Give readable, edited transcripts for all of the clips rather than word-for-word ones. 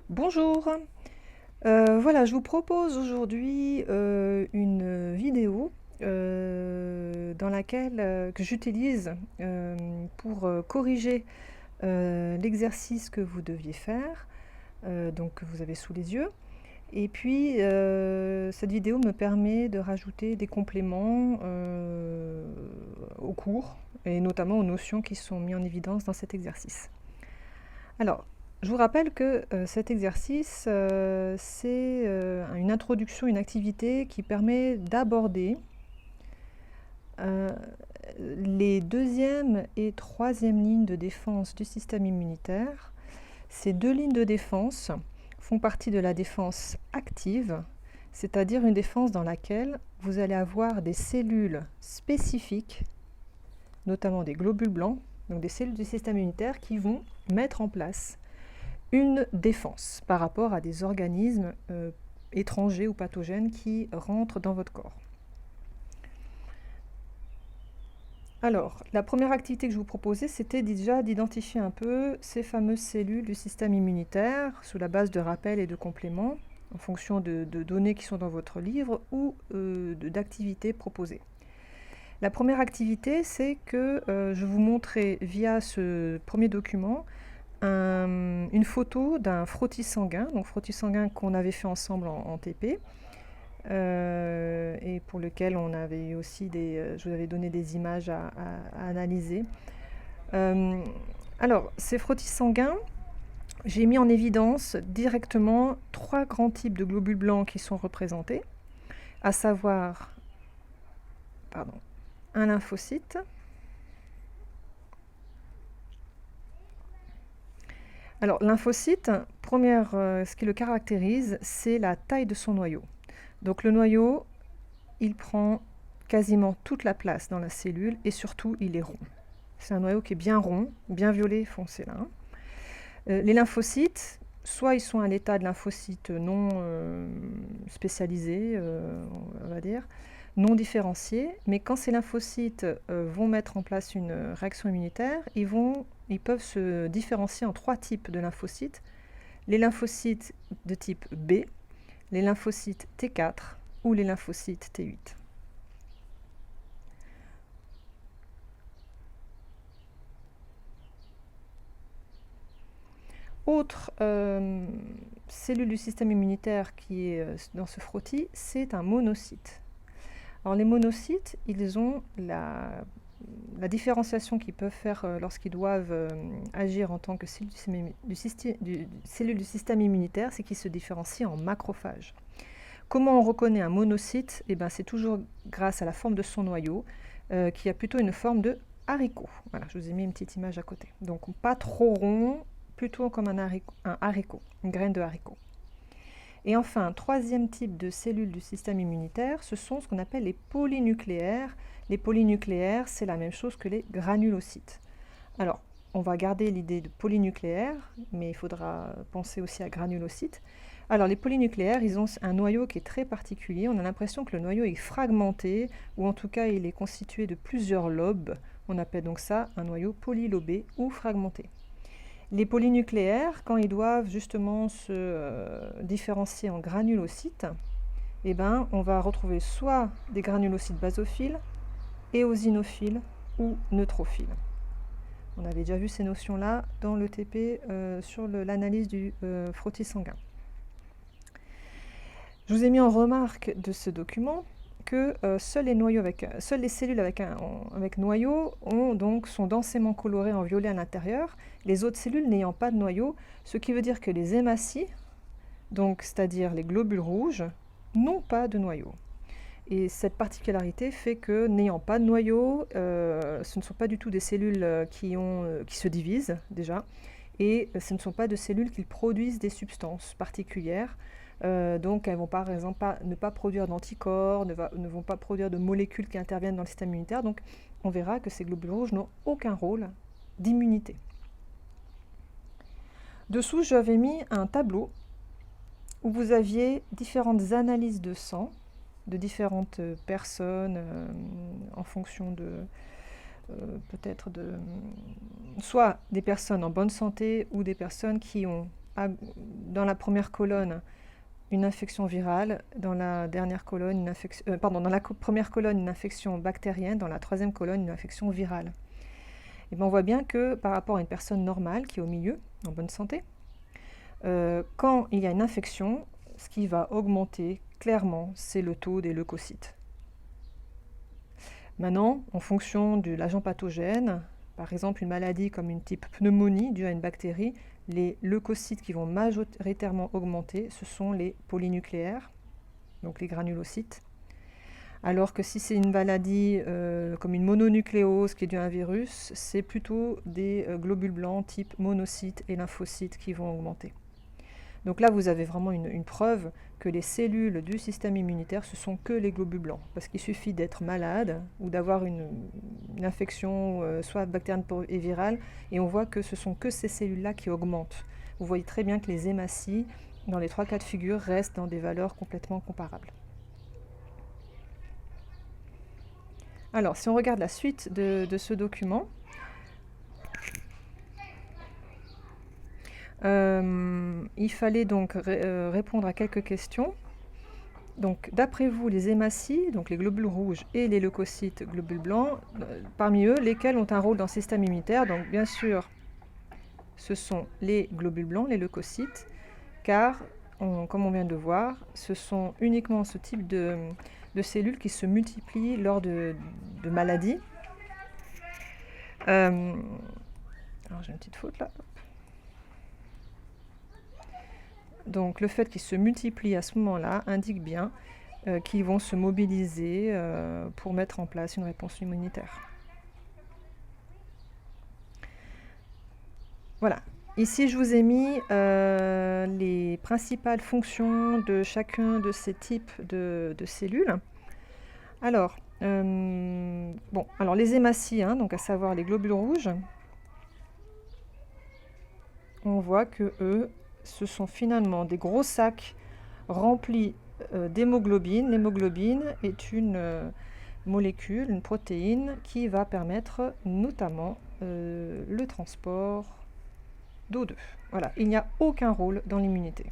Bonjour, voilà, je vous propose aujourd'hui une vidéo dans laquelle que j'utilise pour corriger l'exercice que vous deviez faire, donc que vous avez sous les yeux. Et puis cette vidéo me permet de rajouter des compléments au cours et notamment aux notions qui sont mises en évidence dans cet exercice. Alors, je vous rappelle que cet exercice, c'est une introduction, une activité qui permet d'aborder les deuxième et troisième lignes de défense du système immunitaire. Ces deux lignes de défense font partie de la défense active, c'est-à-dire une défense dans laquelle vous allez avoir des cellules spécifiques, notamment des globules blancs, donc des cellules du système immunitaire qui vont mettre en place une défense par rapport à des organismes étrangers ou pathogènes qui rentrent dans votre corps. Alors, la première activité que je vous proposais, c'était déjà d'identifier un peu ces fameuses cellules du système immunitaire sous la base de rappels et de compléments en fonction de données qui sont dans votre livre ou d'activités proposées. La première activité, c'est que je vous montrais via ce premier document une photo d'un frottis sanguin, donc frottis sanguin qu'on avait fait ensemble en TP, et pour lequel on avait aussi je vous avais donné des images à analyser. Alors, ces frottis sanguins, j'ai mis en évidence directement 3 grands types de globules blancs qui sont représentés, à savoir un lymphocyte, alors lymphocyte, ce qui le caractérise, c'est la taille de son noyau. Donc le noyau, il prend quasiment toute la place dans la cellule et surtout il est rond. C'est un noyau qui est bien rond, bien violet foncé là. Les lymphocytes, soit ils sont à l'état de lymphocytes non spécialisés, on va dire, non différenciés, mais quand ces lymphocytes vont mettre en place une réaction immunitaire, ils peuvent se différencier en 3 types de lymphocytes. Les lymphocytes de type B, les lymphocytes T4 ou les lymphocytes T8. Autre cellule du système immunitaire qui est dans ce frottis, c'est un monocyte. Alors les monocytes, ils ont la différenciation qu'ils peuvent faire lorsqu'ils doivent agir en tant que cellule du système immunitaire, c'est qu'ils se différencient en macrophages. Comment on reconnaît un monocyte? C'est toujours grâce à la forme de son noyau, qui a plutôt une forme de haricot. Voilà, je vous ai mis une petite image à côté. Donc pas trop rond, plutôt comme un haricot, une graine de haricot. Et enfin, un troisième type de cellules du système immunitaire, ce sont ce qu'on appelle les polynucléaires. Les polynucléaires, c'est la même chose que les granulocytes. Alors, on va garder l'idée de polynucléaire, mais il faudra penser aussi à granulocytes. Alors, les polynucléaires, ils ont un noyau qui est très particulier. On a l'impression que le noyau est fragmenté, ou en tout cas, il est constitué de plusieurs lobes. On appelle donc ça un noyau polylobé ou fragmenté. Les polynucléaires, quand ils doivent justement se différencier en granulocytes, on va retrouver soit des granulocytes basophiles, éosinophiles ou neutrophiles. On avait déjà vu ces notions-là dans le TP sur l'analyse du frottis sanguin. Je vous ai mis en remarque de ce document que seules les cellules avec noyau sont densément colorées en violet à l'intérieur, les autres cellules n'ayant pas de noyau, ce qui veut dire que les hématies, c'est-à-dire les globules rouges, n'ont pas de noyau. Et cette particularité fait que, n'ayant pas de noyau, ce ne sont pas du tout des cellules qui se divisent déjà, et ce ne sont pas de cellules qui produisent des substances particulières. Donc elles ne vont par exemple ne pas produire d'anticorps, ne vont pas produire de molécules qui interviennent dans le système immunitaire. Donc on verra que ces globules rouges n'ont aucun rôle d'immunité. Dessous, j'avais mis un tableau où vous aviez différentes analyses de sang de différentes personnes en fonction de peut-être soit des personnes en bonne santé ou des personnes qui ont dans la première colonne une infection virale, dans la dernière colonne dans la première colonne une infection bactérienne, dans la troisième colonne une infection virale. Et bien on voit bien que par rapport à une personne normale qui est au milieu, en bonne santé, quand il y a une infection, ce qui va augmenter clairement, c'est le taux des leucocytes. Maintenant, en fonction de l'agent pathogène, par exemple une maladie comme une type pneumonie due à une bactérie, les leucocytes qui vont majoritairement augmenter, ce sont les polynucléaires, donc les granulocytes. Alors que si c'est une maladie comme une mononucléose qui est due à un virus, c'est plutôt des globules blancs type monocytes et lymphocytes qui vont augmenter. Donc là, vous avez vraiment une preuve que les cellules du système immunitaire, ce sont que les globules blancs. Parce qu'il suffit d'être malade ou d'avoir une infection, soit bactérienne et virale, et on voit que ce sont que ces cellules-là qui augmentent. Vous voyez très bien que les hématies, dans les 3 cas de figure, restent dans des valeurs complètement comparables. Alors, si on regarde la suite de ce document, il fallait donc répondre à quelques questions. Donc, d'après vous, les hématies, donc les globules rouges et les leucocytes, globules blancs, parmi eux, lesquels ont un rôle dans le système immunitaire? Donc, bien sûr, ce sont les globules blancs, les leucocytes, car, comme on vient de le voir, ce sont uniquement ce type de cellules qui se multiplient lors de maladies. Alors, j'ai une petite faute là. Donc le fait qu'ils se multiplient à ce moment-là indique bien qu'ils vont se mobiliser pour mettre en place une réponse immunitaire. Voilà. Ici, je vous ai mis les principales fonctions de chacun de ces types de cellules. Alors, alors les hématies, donc à savoir les globules rouges, on voit que eux, ce sont finalement des gros sacs remplis d'hémoglobine. L'hémoglobine est une molécule, une protéine qui va permettre notamment le transport d'O2. Voilà, il n'y a aucun rôle dans l'immunité.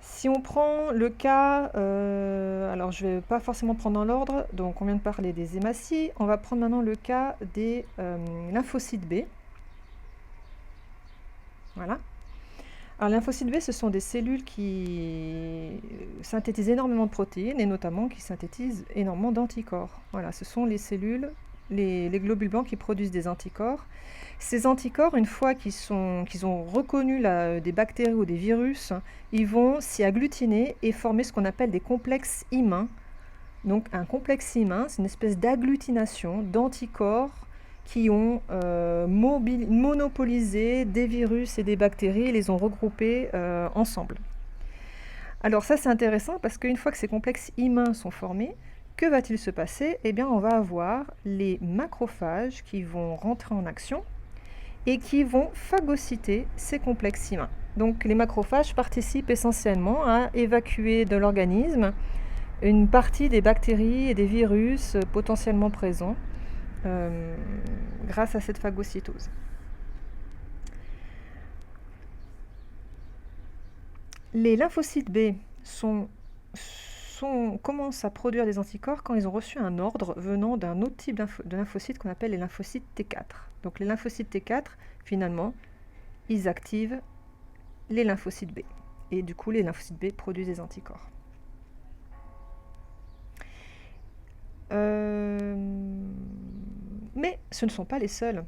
Si on prend le cas, alors je ne vais pas forcément prendre dans l'ordre, donc on vient de parler des hématies, on va prendre maintenant le cas des lymphocytes B. Voilà. Alors, les lymphocytes B, ce sont des cellules qui synthétisent énormément de protéines et notamment qui synthétisent énormément d'anticorps. Voilà, ce sont les cellules, les globules blancs qui produisent des anticorps. Ces anticorps, une fois qu'ils ont reconnu des bactéries ou des virus, ils vont s'y agglutiner et former ce qu'on appelle des complexes immuns. Donc, un complexe immun, c'est une espèce d'agglutination d'anticorps qui ont monopolisé des virus et des bactéries et les ont regroupés ensemble. Alors ça, c'est intéressant parce qu'une fois que ces complexes immuns sont formés, que va-t-il se passer? Eh bien, on va avoir les macrophages qui vont rentrer en action et qui vont phagocyter ces complexes immuns. Donc les macrophages participent essentiellement à évacuer de l'organisme une partie des bactéries et des virus potentiellement présents grâce à cette phagocytose. Les lymphocytes B commencent à produire des anticorps quand ils ont reçu un ordre venant d'un autre type de lymphocytes qu'on appelle les lymphocytes T4. Donc les lymphocytes T4, finalement, ils activent les lymphocytes B. Et du coup, les lymphocytes B produisent des anticorps. Mais ce ne sont pas les seuls.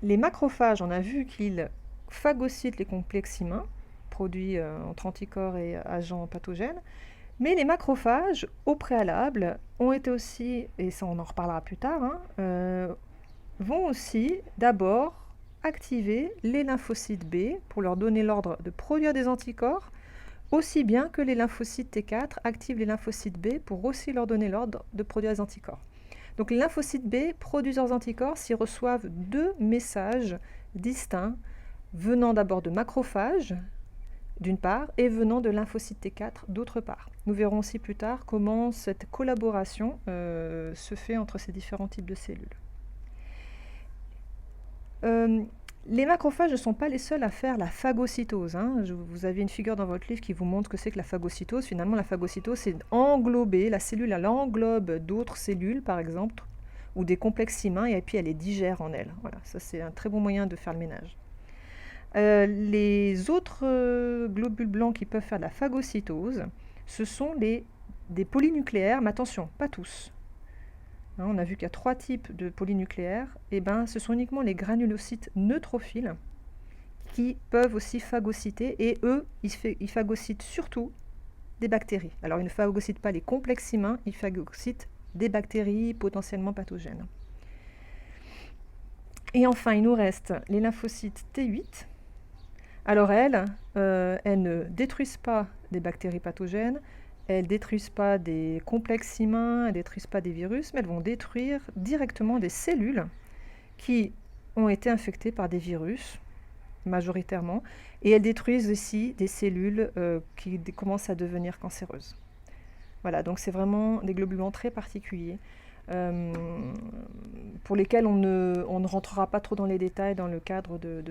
Les macrophages, on a vu qu'ils phagocytent les complexes immuns, produits entre anticorps et agents pathogènes, mais les macrophages, au préalable, ont été aussi, et ça on en reparlera plus tard, vont aussi d'abord activer les lymphocytes B pour leur donner l'ordre de produire des anticorps, aussi bien que les lymphocytes T4 activent les lymphocytes B pour aussi leur donner l'ordre de produire des anticorps. Donc les lymphocytes B produisent leurs anticorps s'ils reçoivent 2 messages distincts venant d'abord de macrophages, d'une part, et venant de lymphocytes T4, d'autre part. Nous verrons aussi plus tard comment cette collaboration se fait entre ces différents types de cellules. Les macrophages ne sont pas les seuls à faire la phagocytose, hein. Vous avez une figure dans votre livre qui vous montre ce que c'est que la phagocytose. Finalement, la phagocytose, c'est englober, la cellule, elle englobe d'autres cellules, par exemple, ou des complexes humains, et puis elle les digère en elle. Voilà, ça c'est un très bon moyen de faire le ménage. Les autres globules blancs qui peuvent faire de la phagocytose, ce sont des polynucléaires, mais attention, pas tous. Hein, on a vu qu'il y a 3 types de polynucléaires. Et ben, ce sont uniquement les granulocytes neutrophiles qui peuvent aussi phagocyter. Et eux, ils phagocytent surtout des bactéries. Alors, ils ne phagocytent pas les complexes humains, ils phagocytent des bactéries potentiellement pathogènes. Et enfin, il nous reste les lymphocytes T8. Alors, elles ne détruisent pas des bactéries pathogènes, elles ne détruisent pas des complexes humains, elles ne détruisent pas des virus, mais elles vont détruire directement des cellules qui ont été infectées par des virus, majoritairement, et elles détruisent aussi des cellules qui commencent à devenir cancéreuses. Voilà, donc c'est vraiment des globules blancs très particuliers, pour lesquels on ne rentrera pas trop dans les détails dans le cadre de